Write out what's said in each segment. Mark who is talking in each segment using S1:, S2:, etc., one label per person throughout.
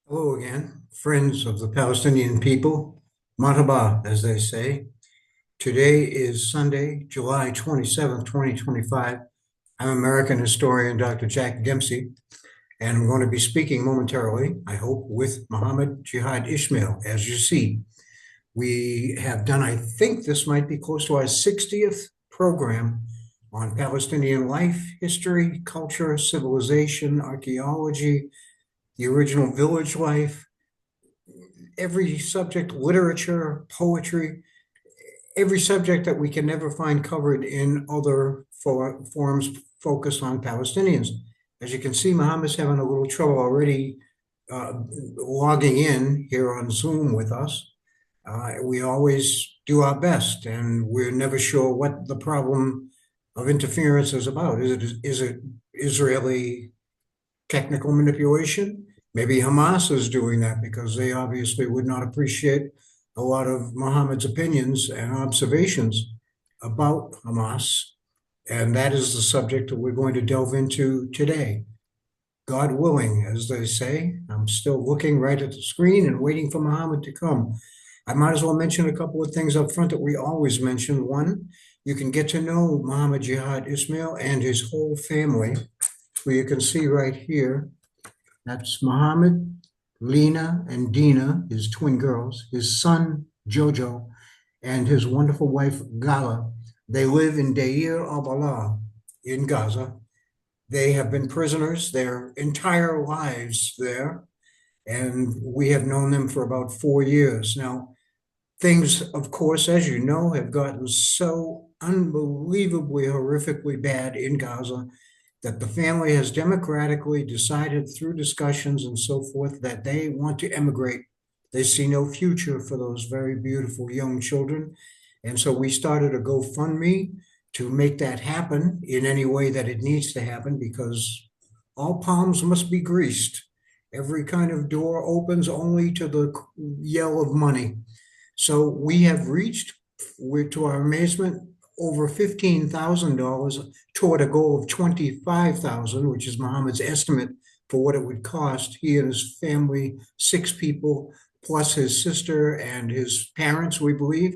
S1: Hello again, friends of the Palestinian people. Marhaba, as they say. Today is Sunday, July 27th, 2025. I'm American historian Dr. Jack Dempsey, and I'm going to be speaking momentarily, I hope, with Muhammad Jihad Ismael. As you see, we have done, I think this might be close to our 60th program on Palestinian life, history, culture, civilization, archaeology, the original village life, every subject, literature, poetry, every subject that we can never find covered in other forums focused on Palestinians. As you can see, Muhammad's having a little trouble already logging in here on Zoom with us. We always do our best, and we're never sure what the problem of interference is about. Is it Israeli technical manipulation? Maybe Hamas is doing that because they obviously would not appreciate a lot of Muhammad's opinions and observations about Hamas. And that is the subject that we're going to delve into today. God willing, as they say. I'm still looking right at the screen and waiting for Muhammad to come. I might as well mention a couple of things up front that we always mention. One, you can get to know Muhammad Jihad Ismael and his whole family, who you can see right here. That's Muhammad, Lena, and Dina, his twin girls, his son, Jojo, and his wonderful wife, Gala. They live in Deir al-Balah in Gaza. They have been prisoners their entire lives there, and we have known them for about 4 years. Now, things, of course, as you know, have gotten so unbelievably, horrifically bad in Gaza that the family has democratically decided through discussions and so forth that they want to emigrate. They see no future for those very beautiful young children. And so we started a GoFundMe to make that happen in any way that it needs to happen, because all palms must be greased. Every kind of door opens only to the yell of money. So we have reached, to our amazement, over $15,000 toward a goal of 25,000, which is Muhammad's estimate for what it would cost he and his family, 6 people, plus his sister and his parents, we believe,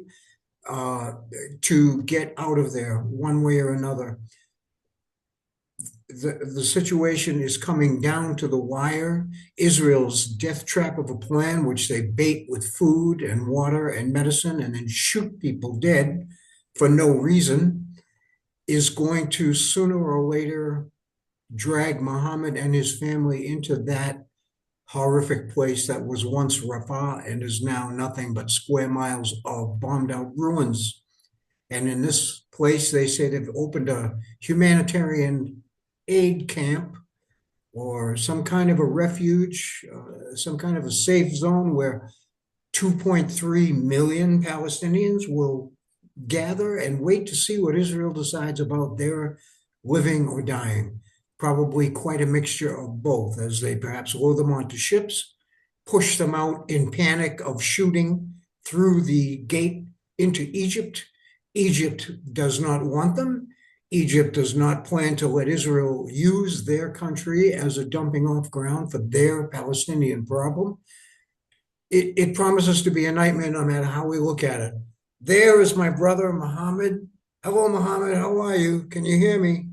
S1: to get out of there one way or another. The situation is coming down to the wire. Israel's death trap of a plan, which they bait with food and water and medicine and then shoot people dead for no reason, is going to sooner or later drag Muhammad and his family into that horrific place that was once Rafah and is now nothing but square miles of bombed out ruins. And in this place, they say they've opened a humanitarian aid camp or some kind of a refuge, some kind of a safe zone where 2.3 million Palestinians will gather and wait to see what Israel decides about their living or dying. Probably quite a mixture of both, as they perhaps load them onto ships, push them out in panic of shooting through the gate into Egypt. Egypt does not want them. Egypt does not plan to let Israel use their country as a dumping off ground for their Palestinian problem. It promises to be a nightmare no matter how we look at it. There is my brother, Muhammad. Hello, Muhammad. How are you? Can you hear me?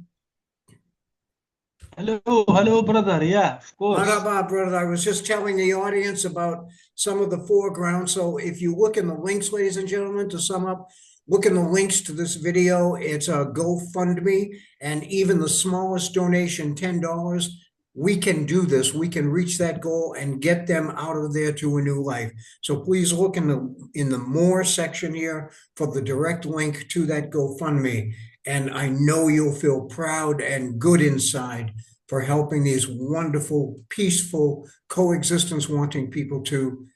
S2: Hello, brother. Yeah, of course.
S1: Marhaba, brother. I was just telling the audience about some of the foreground. So if you look in the links, ladies and gentlemen, to sum up, look in the links to this video. It's a GoFundMe, and even the smallest donation, $10, we can do this. We can reach that goal and get them out of there to a new life. So please look in the more section here for the direct link to that GoFundMe. And I know you'll feel proud and good inside for helping these wonderful, peaceful, coexistence wanting people to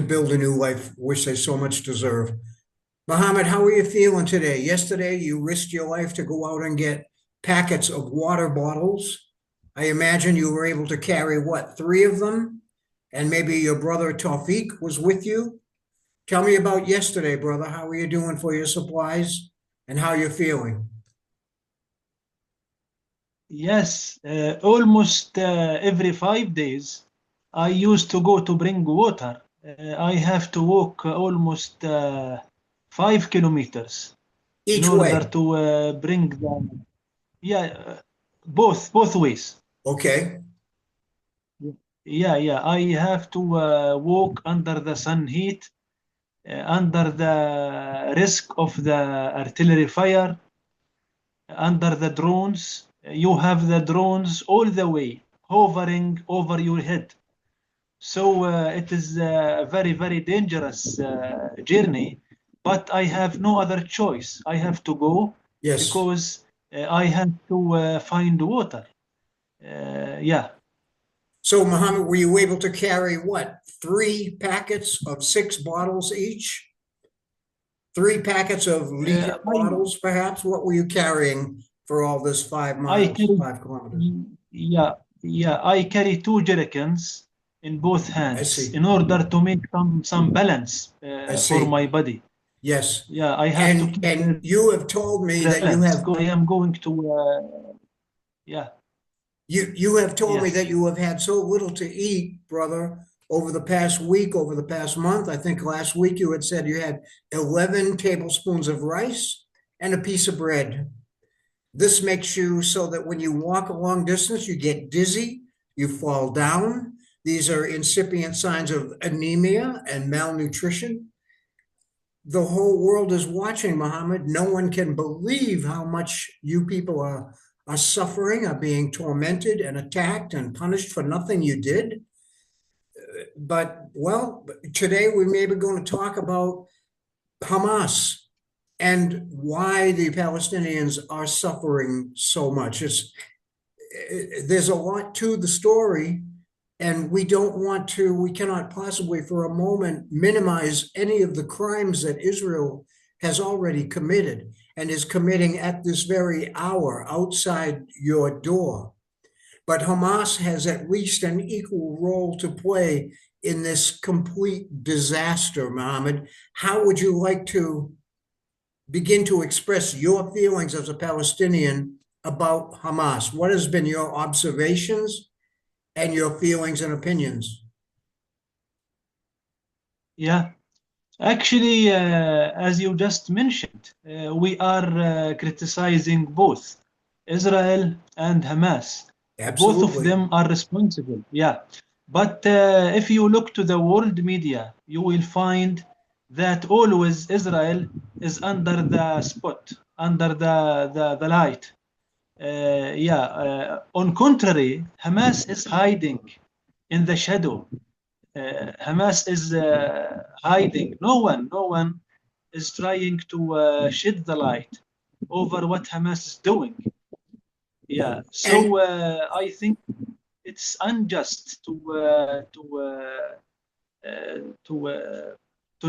S1: build a new life, which they so much deserve. Muhammad, how are you feeling today? Yesterday, you risked your life to go out and get packets of water bottles. I imagine you were able to carry, what, 3 of them? And maybe your brother Tawfiq was with you. Tell me about yesterday, brother. How are you doing for your supplies and how you're feeling?
S2: Yes, almost every 5 days, I used to go to bring water. I have to walk almost 5 kilometers in
S1: Each
S2: order
S1: way.
S2: to bring them. Yeah, both ways.
S1: Okay.
S2: Yeah. I have to walk under the sun heat, under the risk of the artillery fire, under the drones. You have the drones all the way hovering over your head. So it is a very, very dangerous journey, but I have no other choice. I have to go
S1: Yes.
S2: because I have to find water. Yeah.
S1: So, Muhammad, were you able to carry what? 3 packets of 6 bottles each? 3 packets of liter bottles, perhaps? What were you carrying for all this 5 miles,
S2: carry,
S1: 5 kilometers?
S2: yeah, I carry 2 jerrycans in both
S1: I
S2: hands
S1: see.
S2: in order to make some balance
S1: I
S2: for
S1: see.
S2: my body.
S1: Yes.
S2: Yeah, I have to keep
S1: And
S2: the
S1: you have told me that you
S2: balance
S1: have
S2: because I am going to, yeah,
S1: you have told me that
S2: yes.
S1: you have had so little to eat, brother, over the past week, over the past month. I think last week you had said you had 11 tablespoons of rice and a piece of bread. This makes you so that when you walk a long distance, you get dizzy, you fall down. These are incipient signs of anemia and malnutrition. The whole world is watching, Muhammad. No one can believe how much you people are suffering, are being tormented and attacked and punished for nothing you did. But, well, today we may be going to talk about Hamas and why the Palestinians are suffering so much. There's a lot to the story, and we cannot possibly for a moment minimize any of the crimes that Israel has already committed and is committing at this very hour outside your door. But Hamas has at least an equal role to play in this complete disaster, Mohammed. How would you like to begin to express your feelings as a Palestinian about Hamas? What has been your observations and your feelings and opinions?
S2: Yeah. Actually, as you just mentioned, we are criticizing both Israel and Hamas. Both of
S1: Absolutely.
S2: them are responsible. Yeah. But if you look to the world media, you will find that always Israel is under the spot, under the light. On contrary, Hamas is hiding in the shadow. Hamas is hiding. No one is trying to shed the light over what Hamas is doing. Yeah.
S1: And
S2: So I think it's unjust to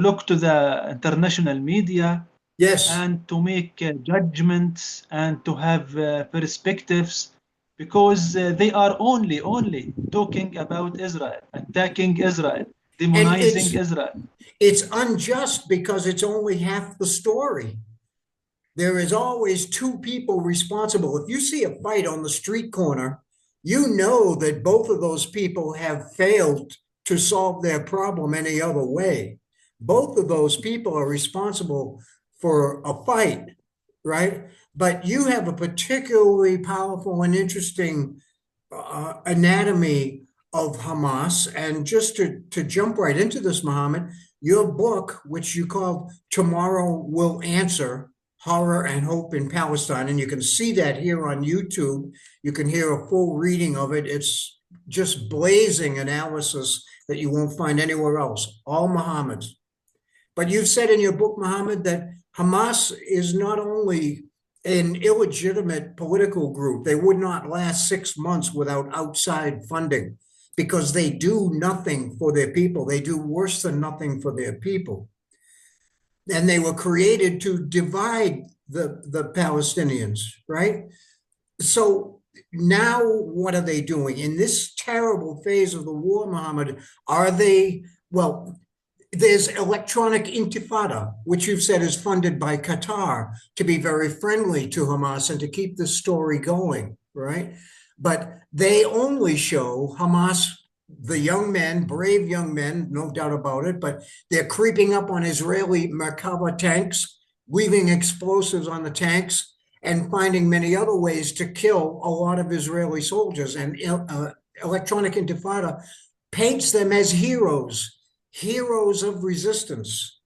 S2: look to the international media
S1: yes,
S2: and to make judgments and to have perspectives because they are only talking about Israel, attacking Israel,
S1: and
S2: demonizing Israel.
S1: it's unjust because it's only half the story. There is always 2 people responsible. If you see a fight on the street corner, you know that both of those people have failed to solve their problem any other way. Both of those people are responsible for a fight, right? But you have a particularly powerful and interesting anatomy of Hamas. And just to jump right into this, Muhammad, your book, which you called Tomorrow Will Answer, Horror and Hope in Palestine, and you can see that here on YouTube. You can hear a full reading of it. It's just blazing analysis that you won't find anywhere else, all Muhammad's. But you've said in your book, Muhammad, that Hamas is not only an illegitimate political group, they would not last 6 months without outside funding because they do nothing for their people. They do worse than nothing for their people. And they were created to divide the Palestinians, right? So now what are they doing in this terrible phase of the war, Muhammad? Are they, well, there's electronic intifada, which you've said is funded by Qatar to be very friendly to Hamas and to keep this story going, right? But they only show Hamas the young men, brave young men, no doubt about it, but they're creeping up on Israeli Merkava tanks, leaving explosives on the tanks, and finding many other ways to kill a lot of Israeli soldiers. And Electronic Intifada paints them as heroes, heroes of resistance.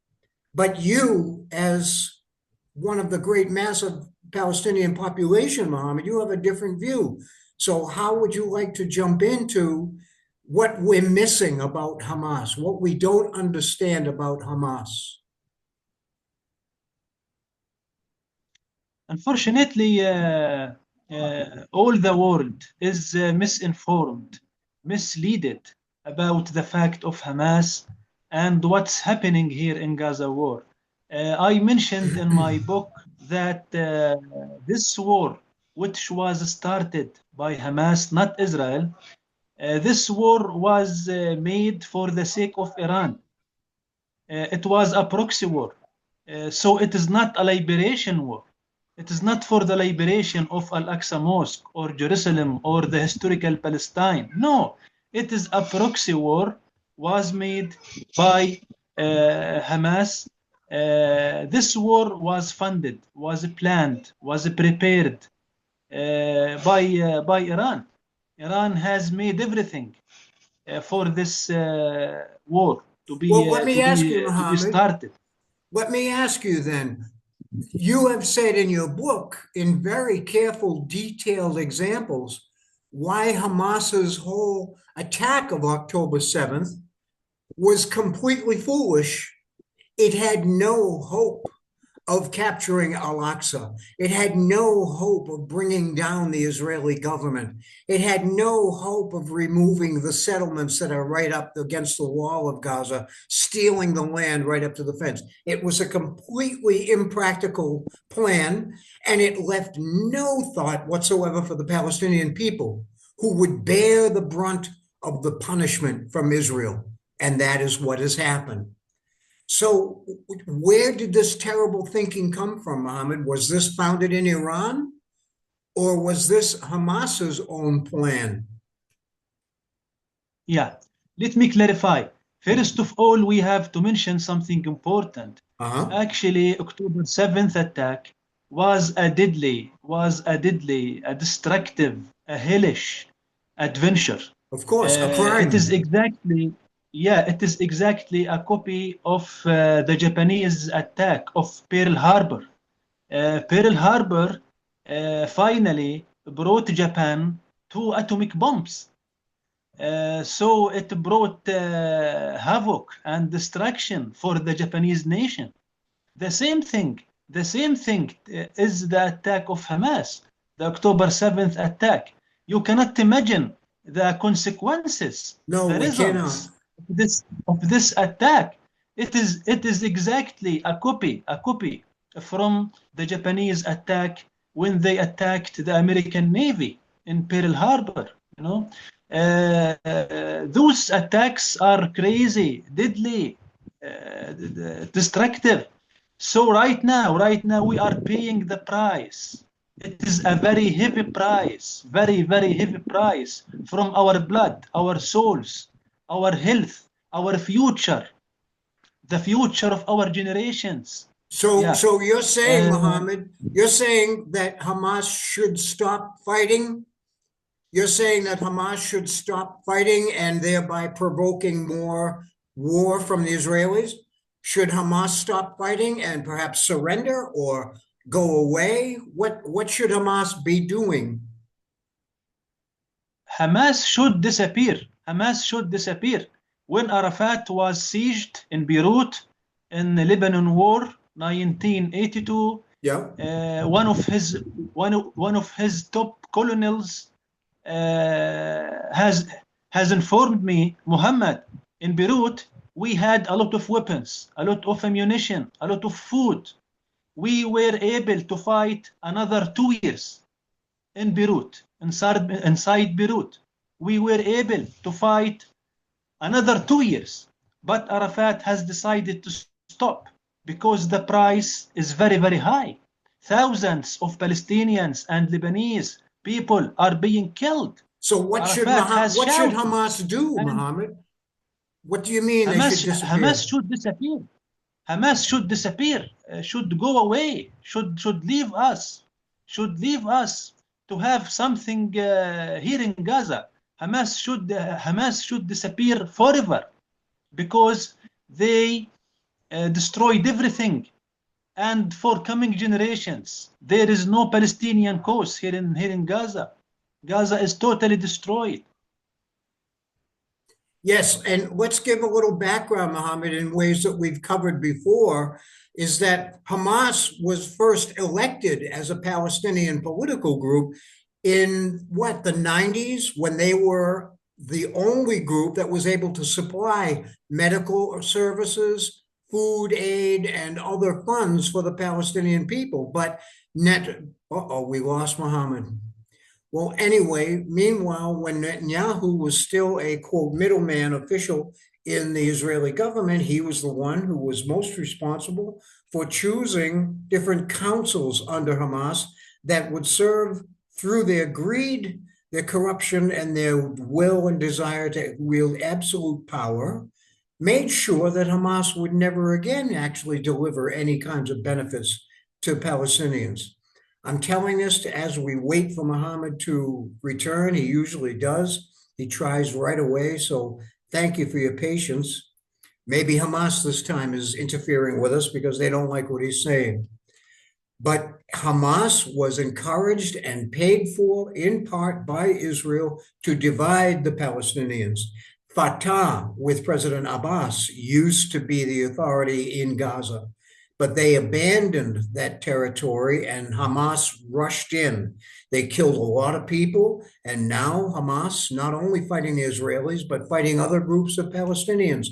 S1: But you, as one of the great massive Palestinian population, Muhammad, you have a different view. So how would you like to jump into what we're missing about Hamas, what we don't understand about Hamas?
S2: Unfortunately, all the world is misinformed, misleaded about the fact of Hamas and what's happening here in Gaza war. I mentioned in my book that this war, which was started by Hamas, not Israel, this war was made for the sake of Iran. It was a proxy war. So it is not a liberation war. It is not for the liberation of Al-Aqsa Mosque or Jerusalem or the historical Palestine. No, it is a proxy war was made by Hamas. This war was funded, was planned, was prepared by Iran. Iran has made everything for this war to be
S1: Well, let me ask you,
S2: to be
S1: Muhammad,
S2: started.
S1: let me ask you then, you have said in your book, in very careful, detailed examples, why Hamas's whole attack of October 7th was completely foolish. It had no hope of capturing Al-Aqsa. It had no hope of bringing down the Israeli government. It had no hope of removing the settlements that are right up against the wall of Gaza, stealing the land right up to the fence. It was a completely impractical plan, and it left no thought whatsoever for the Palestinian people, who would bear the brunt of the punishment from Israel. And that is what has happened. So where did this terrible thinking come from, Mohammed? Was this founded in Iran, or was this Hamas's own plan?
S2: Yeah, let me clarify. First of all, we have to mention something important. Actually, October 7th attack was a deadly, a destructive, a hellish adventure.
S1: Of course, a crime.
S2: It is exactly, yeah, it is exactly a copy of the Japanese attack of Pearl Harbor. Pearl Harbor finally brought Japan two atomic bombs. So it brought havoc and destruction for the Japanese nation. The same thing is the attack of Hamas, the October 7th attack. You cannot imagine the consequences,
S1: no,
S2: the results of this attack. It is exactly a copy from the Japanese attack when they attacked the American Navy in Pearl Harbor. You know, those attacks are crazy, deadly, destructive. So right now we are paying the price. It is a very heavy price, very, very heavy price from our blood, our souls, our health, our future, the future of our generations.
S1: So you're saying, Mohammed, you're saying that Hamas should stop fighting? You're saying that Hamas should stop fighting and thereby provoking more war from the Israelis? Should Hamas stop fighting and perhaps surrender or go away? What should Hamas be doing?
S2: Hamas should disappear. Hamas should disappear. When Arafat was sieged in Beirut in the Lebanon War, 1982, one of his top colonels has informed me, Muhammad, in Beirut we had a lot of weapons, a lot of ammunition, a lot of food. We were able to fight another 2 years in Beirut, inside Beirut. We were able to fight another 2 years, but Arafat has decided to stop because the price is very, very high. Thousands of Palestinians and Lebanese people are being killed.
S1: So
S2: Arafat has
S1: What should
S2: shouted,
S1: Hamas do,
S2: and
S1: Muhammad? What do you mean they should
S2: Hamas
S1: disappear?
S2: should disappear. Hamas should disappear, should go away, should leave us, to have something here in Gaza. Hamas should disappear forever because they destroyed everything. And for coming generations, there is no Palestinian cause here in Gaza. Gaza is totally destroyed.
S1: Yes, and let's give a little background, Mohammed, in ways that we've covered before, is that Hamas was first elected as a Palestinian political group in what, the 90s, when they were the only group that was able to supply medical services, food aid, and other funds for the Palestinian people. But we lost Mohammed. Well, anyway, meanwhile, when Netanyahu was still a quote middleman official in the Israeli government, he was the one who was most responsible for choosing different councils under Hamas that would serve through their greed, their corruption, and their will and desire to wield absolute power, made sure that Hamas would never again actually deliver any kinds of benefits to Palestinians. I'm telling this as we wait for Muhammad to return. He usually does. He tries right away. So thank you for your patience. Maybe Hamas this time is interfering with us because they don't like what he's saying. But Hamas was encouraged and paid for in part by Israel to divide the Palestinians. Fatah, with President Abbas, used to be the authority in Gaza, but they abandoned that territory and Hamas rushed in. They killed a lot of people, and now Hamas not only fighting the Israelis, but fighting other groups of Palestinians,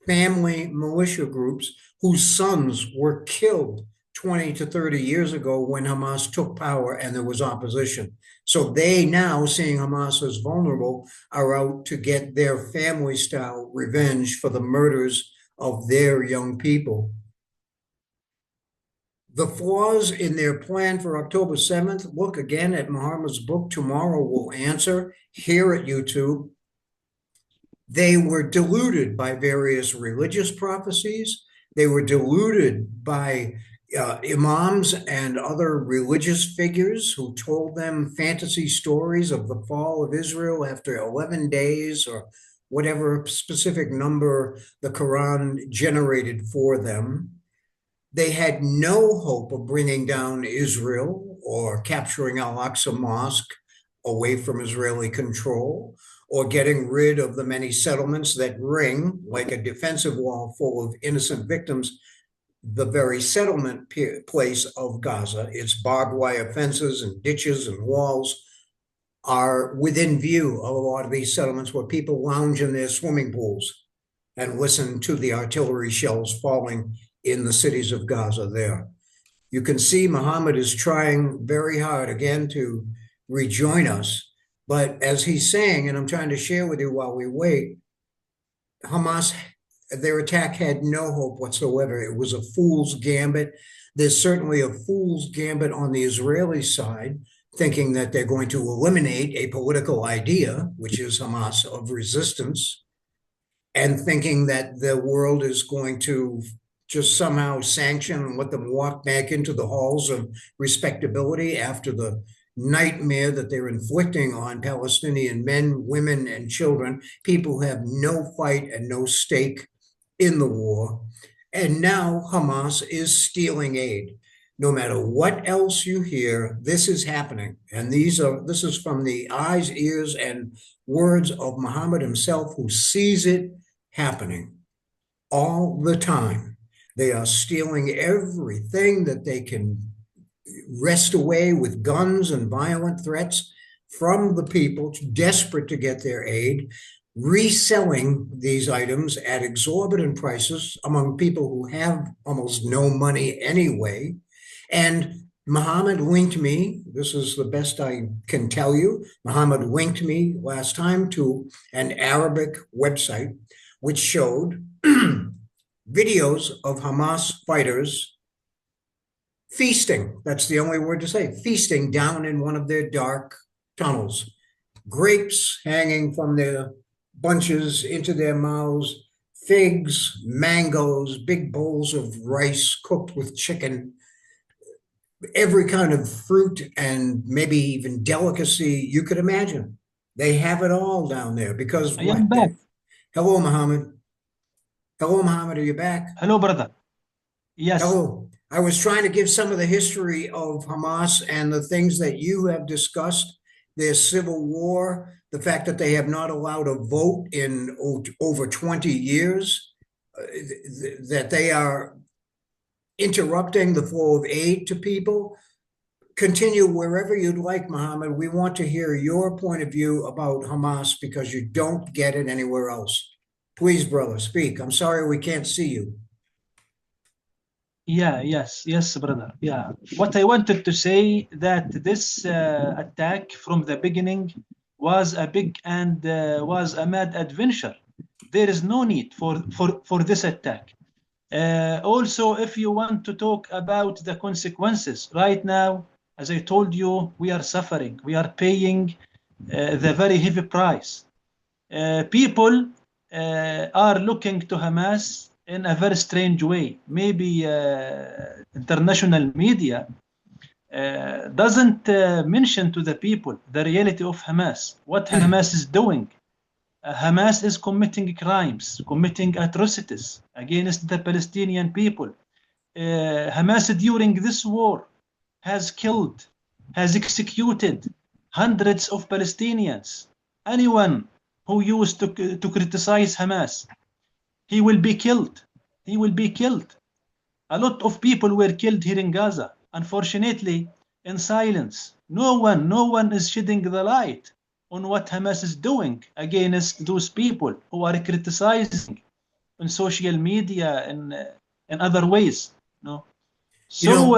S1: family militia groups whose sons were killed 20 to 30 years ago when Hamas took power and there was opposition. So they now, seeing Hamas as vulnerable, are out to get their family-style revenge for the murders of their young people. The flaws in their plan for October 7th, look again at Muhammad's book, Tomorrow Will Answer, here at YouTube. They were deluded by various religious prophecies. They were deluded by imams and other religious figures who told them fantasy stories of the fall of Israel after 11 days or whatever specific number the Quran generated for them. They had no hope of bringing down Israel or capturing Al-Aqsa Mosque away from Israeli control, or getting rid of the many settlements that ring, like a defensive wall full of innocent victims, the very settlement place of Gaza. Its barbed wire fences and ditches and walls are within view of a lot of these settlements where people lounge in their swimming pools and listen to the artillery shells falling in the cities of Gaza there. You can see Muhammad is trying very hard again to rejoin us. But as he's saying, and I'm trying to share with you while we wait, Hamas, their attack had no hope whatsoever. It was a fool's gambit. There's certainly a fool's gambit on the Israeli side, thinking that they're going to eliminate a political idea, which is Hamas, of resistance, and thinking that the world is going to just somehow sanction and let them walk back into the halls of respectability after the nightmare that they're inflicting on Palestinian men, women, and children, people who have no fight and no stake in the war. And now Hamas is stealing aid. No matter what else you hear, this is happening. And this is from the eyes, ears, and words of Muhammad himself, who sees it happening all the time. They are stealing everything that they can wrest away with guns and violent threats from the people desperate to get their aid, reselling these items at exorbitant prices among people who have almost no money anyway. And Muhammad linked me, this is the best I can tell you, Muhammad linked me last time to an Arabic website which showed videos of Hamas fighters feasting. That's the only word to say, feasting down in one of their dark tunnels. grapes hanging from their bunches into their mouths, figs, mangoes, big bowls of rice cooked with chicken, every kind of fruit and maybe even delicacy you could imagine. They have it all down there because
S2: I am
S1: what?
S2: back.
S1: Hello, Muhammad. Hello, Muhammad. Are you back?
S2: Hello, brother. Yes.
S1: Hello. I was trying to give some of the history of Hamas and the things that you have discussed, their civil war, the fact that they have not allowed a vote in over 20 years, that they are interrupting the flow of aid to people. Continue wherever you'd like, Muhammad. We want to hear your point of view about Hamas because you don't get it anywhere else. Please, brother, speak. I'm sorry we can't see you.
S2: Yes, brother. Yeah. What I wanted to say that this attack from the beginning was a big and was a mad adventure. There is no need for this attack. Also, if you want to talk about the consequences, right now, as I told you, we are suffering. We are paying the very heavy price. People are looking to Hamas in a very strange way. Maybe international media doesn't mention to the people the reality of Hamas, what Hamas is doing. Hamas is committing crimes, committing atrocities against the Palestinian people. Hamas during this war has killed, has executed hundreds of Palestinians. Anyone who used to criticize Hamas, he will be killed. He will be killed. A lot of people were killed here in Gaza. Unfortunately, in silence. No one is shedding the light on what Hamas is doing against those people who are criticizing on social media and in other ways. No. So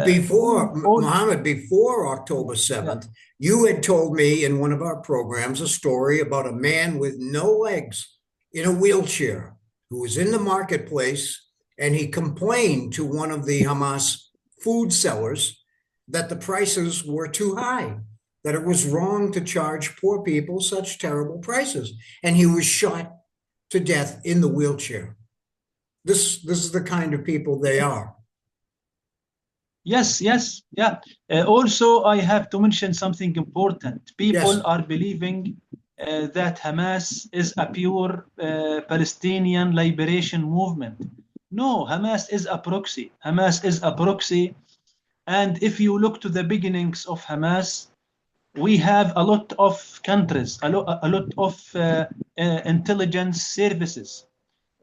S1: before Muhammad, before October 7th, you had told me in one of our programs a story about a man with no legs in a wheelchair who was in the marketplace, and he complained to one of the Hamas food sellers that the prices were too high, that it was wrong to charge poor people such terrible prices. And he was shot to death in the wheelchair. This is the kind of people they are.
S2: Yes. Also, I have to mention something important. People are believing that Hamas is a pure Palestinian liberation movement. No, Hamas is a proxy. Hamas is a proxy. And if you look to the beginnings of Hamas, we have a lot of countries, a lot of intelligence services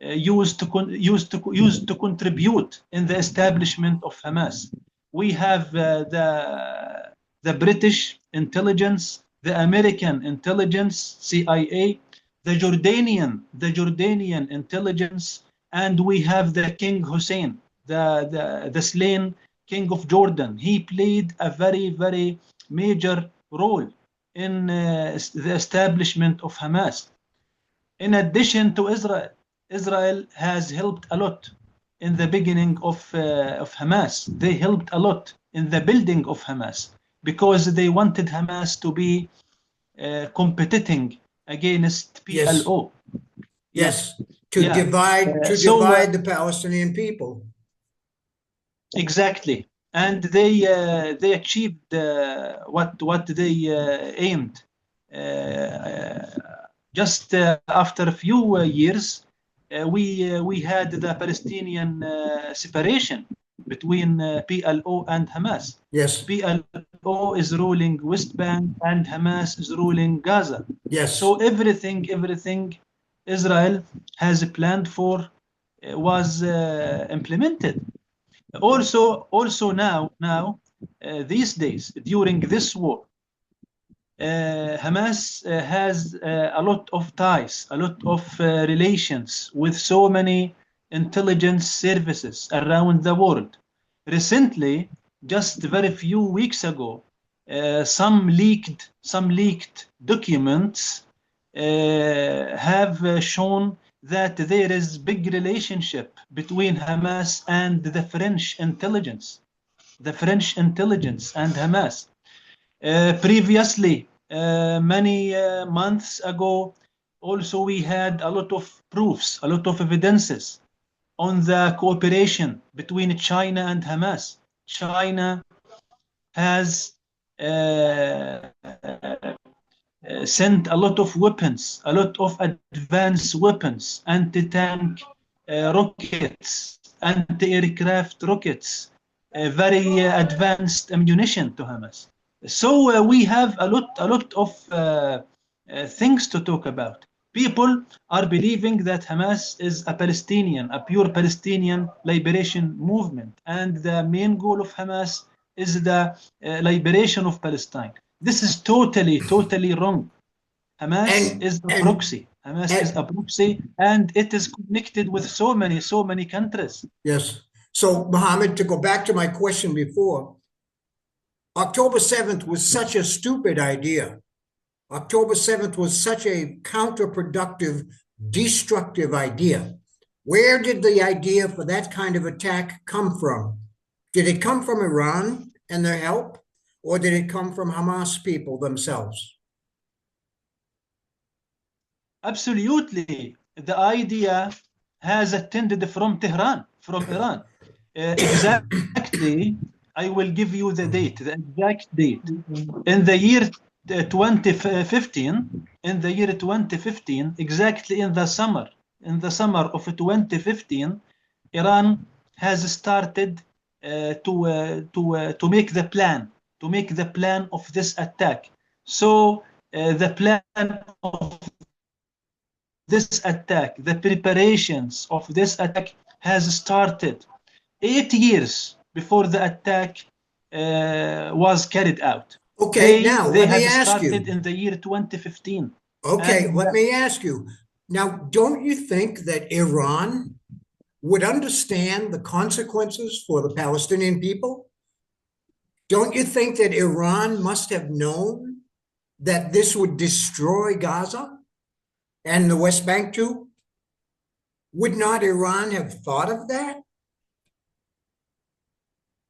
S2: used to contribute in the establishment of Hamas. We have the British intelligence, the American intelligence, CIA, the Jordanian intelligence, and we have the King Hussein, the slain King of Jordan. He played a very, very major role in the establishment of Hamas. In addition to Israel, Israel has helped a lot in the beginning of Hamas. They helped a lot in the building of Hamas because they wanted Hamas to be competing against PLO.
S1: Yes. To divide the Palestinian people.
S2: Exactly. And they achieved what they aimed. Just after a few years, we had the Palestinian separation between PLO and Hamas.
S1: Yes.
S2: PLO is ruling West Bank and Hamas is ruling Gaza.
S1: Yes.
S2: So everything Israel has planned for was implemented. Also now these days during this war, Hamas has a lot of ties, a lot of relations with so many intelligence services around the world. Recently, just very few weeks ago, some leaked documents have shown that there is big relationship between Hamas and the French intelligence and Hamas. Previously, many months ago. Also, we had a lot of proofs, a lot of evidences on the cooperation between China and Hamas. China has sent a lot of weapons, a lot of advanced weapons, anti-tank rockets, anti-aircraft rockets, very advanced ammunition to Hamas. So we have a lot of things to talk about. People are believing that Hamas is a Palestinian, a pure Palestinian liberation movement, and the main goal of Hamas is the liberation of Palestine. This is totally wrong. Hamas is a proxy. Hamas is a proxy, and it is connected with so many countries.
S1: Yes. So, Muhammad, to go back to my question before, October 7th was such a stupid idea. October 7th was such a counterproductive, destructive idea. Where did the idea for that kind of attack come from? Did it come from Iran and their help, or did it come from Hamas people themselves?
S2: Absolutely. The idea has attended from Tehran, from Iran. Exactly, I will give you the date, the exact date. In the year 2015, exactly in the summer of 2015, Iran has started to make the plan of this attack. So the plan of this attack, the preparations of this attack has started 8 years before the attack was carried out.
S1: Okay, now
S2: they
S1: let me
S2: had
S1: ask you.
S2: started in the year 2015.
S1: Okay, let me ask you. Now, don't you think that Iran would understand the consequences for the Palestinian people? Don't you think that Iran must have known that this would destroy Gaza and the West Bank too? Would not Iran have thought of that?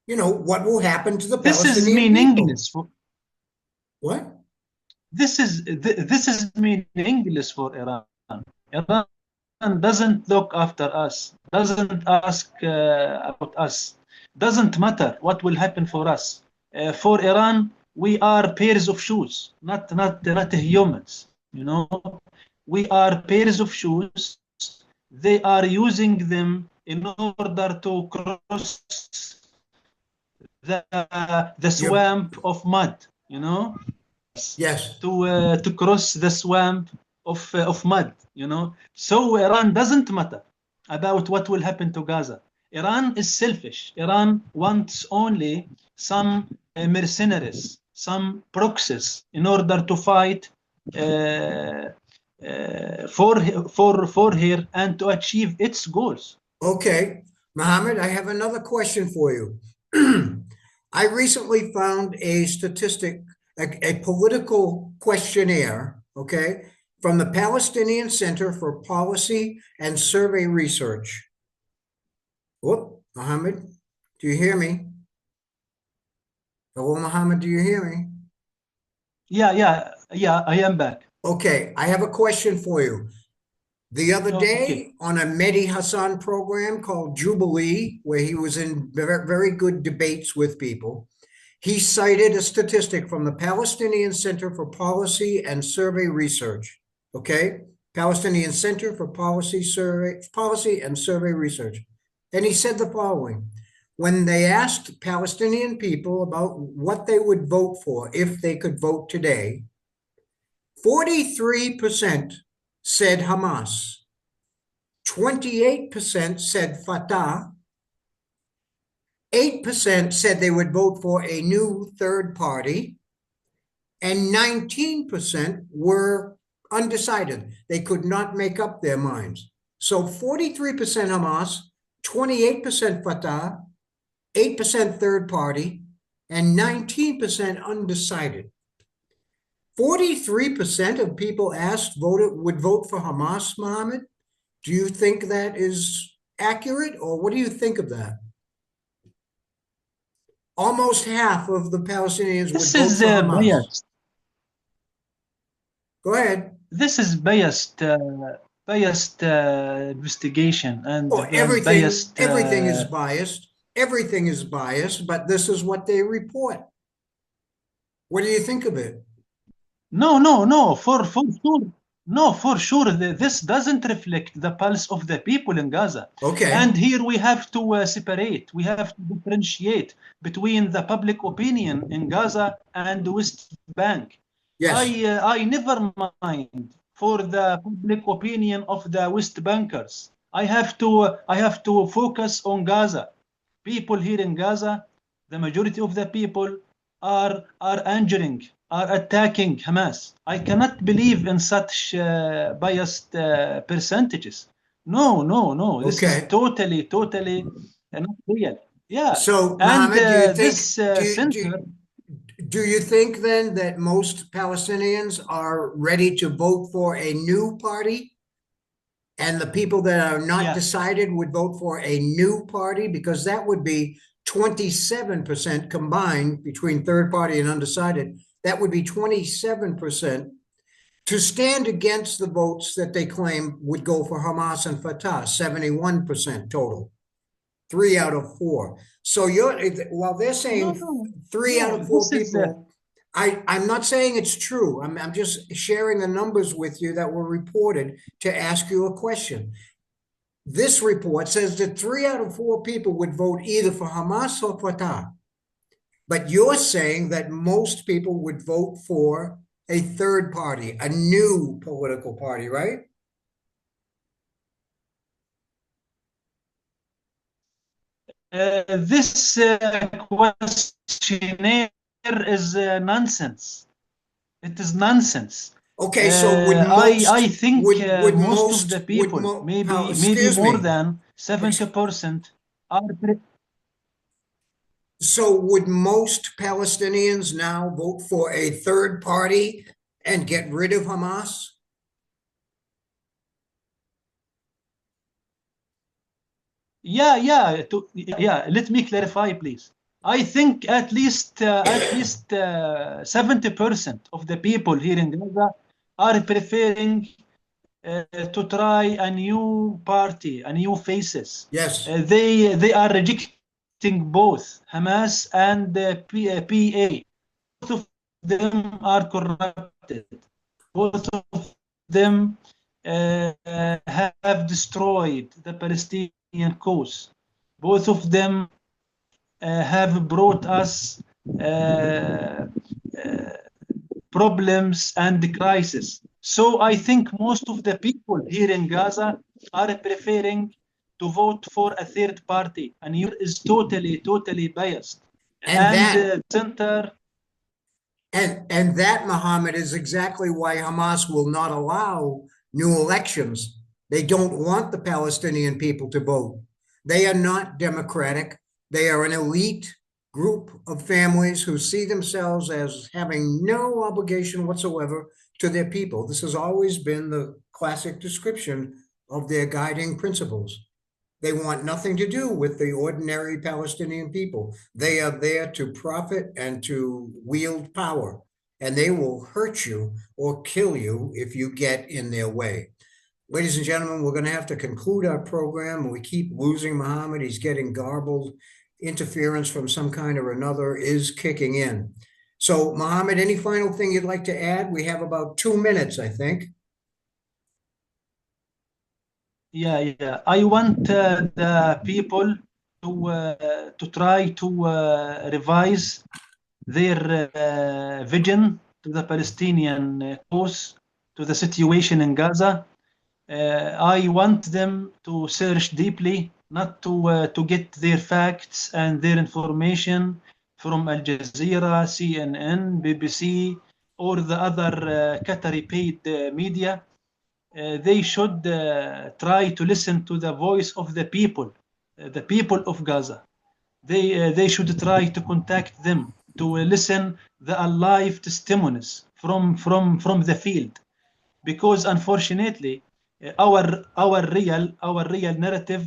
S1: You know, what will happen to the
S2: This is
S1: Palestinian people?
S2: meaningless.
S1: What?
S2: This is meaningless for Iran. Iran doesn't look after us, doesn't ask about us, doesn't matter what will happen for us. For Iran, we are pairs of shoes, not humans. You know, we are pairs of shoes. They are using them in order to cross the swamp of mud. You know,
S1: Yes.
S2: To cross the swamp of mud. You know, so Iran doesn't matter about what will happen to Gaza. Iran is selfish. Iran wants only some mercenaries, some proxies, in order to fight for her and to achieve its goals.
S1: Okay, Muhammad, I have another question for you. I recently found a statistic, a political questionnaire, okay, from the Palestinian Center for Policy and Survey Research. Whoop, Muhammad, do you hear me? Hello, Muhammad, do you hear me?
S2: Yeah, I am back.
S1: Okay, I have a question for you. The other day on a Mehdi Hassan program called Jubilee, where he was in very good debates with people, he cited a statistic from the Palestinian Center for Policy and Survey Research. Okay, Palestinian Center for Policy and Survey Research. And he said the following: when they asked Palestinian people about what they would vote for if they could vote today, 43% said Hamas, 28% said Fatah, 8% said they would vote for a new third party, and 19% were undecided. They could not make up their minds. So 43% Hamas, 28% Fatah, 8% third party, and 19% undecided. 43% of people asked would vote for Hamas, Mohammed. Do you think that is accurate, or what do you think of that? Almost half of the Palestinians would vote for Hamas.
S2: Biased.
S1: Go ahead.
S2: This is biased investigation and
S1: Oh,
S2: biased.
S1: everything is biased. Everything is biased, but this is what they report. What do you think of it?
S2: No, for sure. No, for sure. This doesn't reflect the pulse of the people in Gaza.
S1: Okay.
S2: And here we have to separate. We have to differentiate between the public opinion in Gaza and the West Bank.
S1: Yes.
S2: I never mind for the public opinion of the West Bankers. I have to focus on Gaza. People here in Gaza, the majority of the people are injuring, are attacking Hamas. I cannot believe in such biased percentages. No. This is totally not real. Yeah.
S1: So,
S2: and
S1: Mohammed, do you think
S2: this center.
S1: Do you think then that most Palestinians are ready to vote for a new party? And the people that are not decided would vote for a new party? Because that would be 27% combined between third party and undecided. That would be 27% to stand against the votes that they claim would go for Hamas and Fatah, 71% total. 3 out of 4. So while they're saying 3 out of 4 people, I'm not saying it's true. I'm just sharing the numbers with you that were reported to ask you a question. This report says that 3 out of 4 people would vote either for Hamas or Fatah. But you're saying that most people would vote for a third party, a new political party, right?
S2: This questionnaire is nonsense. It is nonsense.
S1: Okay, so
S2: I think most of the people, maybe more than 70%, are.
S1: So would most Palestinians now vote for a third party and get rid of Hamas?
S2: Yeah. Let me clarify, please. I think at least 70% of the people here in Gaza are preferring to try a new party, a new faces.
S1: Yes.
S2: They are rejecting both Hamas and PA. Both of them are corrupted. Both of them have destroyed the Palestinian cause. Both of them have brought us problems and crisis. So I think most of the people here in Gaza are preferring to vote for a third party, and you is totally biased.
S1: And that, Muhammad, is exactly why Hamas will not allow new elections. They don't want the Palestinian people to vote. They are not democratic. They are an elite group of families who see themselves as having no obligation whatsoever to their people. This has always been the classic description of their guiding principles. They want nothing to do with the ordinary Palestinian people. They are there to profit and to wield power, and they will hurt you or kill you if you get in their way. Ladies and gentlemen, we're going to have to conclude our program. We keep losing Muhammad. He's getting garbled. Interference from some kind or another is kicking in. So, Muhammad, any final thing you'd like to add? We have about 2 minutes, I think.
S2: Yeah. I want the people to try to revise their vision to the Palestinian cause, to the situation in Gaza. I want them to search deeply, not to get their facts and their information from Al Jazeera, CNN, BBC, or the other Qatari paid media. They should try to listen to the voice of the people of Gaza. They should try to contact them, to listen the alive testimonies from the field, because unfortunately our real narrative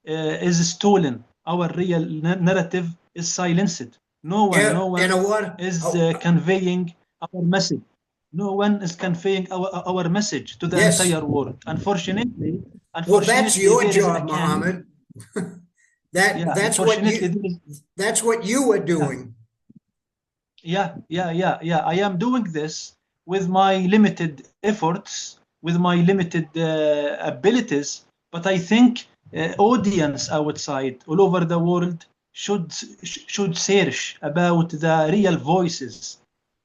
S2: is stolen. Our real narrative is silenced. No one is conveying our message. No one is conveying our message to the
S1: Yes.
S2: entire world.
S1: Well, that's your
S2: there is a
S1: job, Muhammad.
S2: Yeah,
S1: That's what you are doing.
S2: Yeah. I am doing this with my limited efforts, with my limited abilities, but I think audience outside, all over the world, should search about the real voices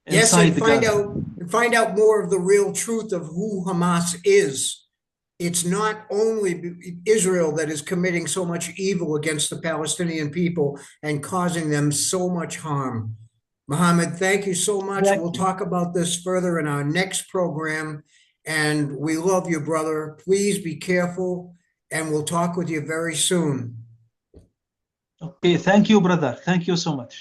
S1: Yes,
S2: inside Gaza.
S1: and find out more of the real truth of who Hamas is. It's not only Israel that is committing so much evil against the Palestinian people and causing them so much harm. Muhammad, thank you so much.
S2: Exactly.
S1: We'll talk about this further in our next program. And we love you, brother. Please be careful, and we'll talk with you very soon.
S2: Okay, thank you, brother. Thank you so much.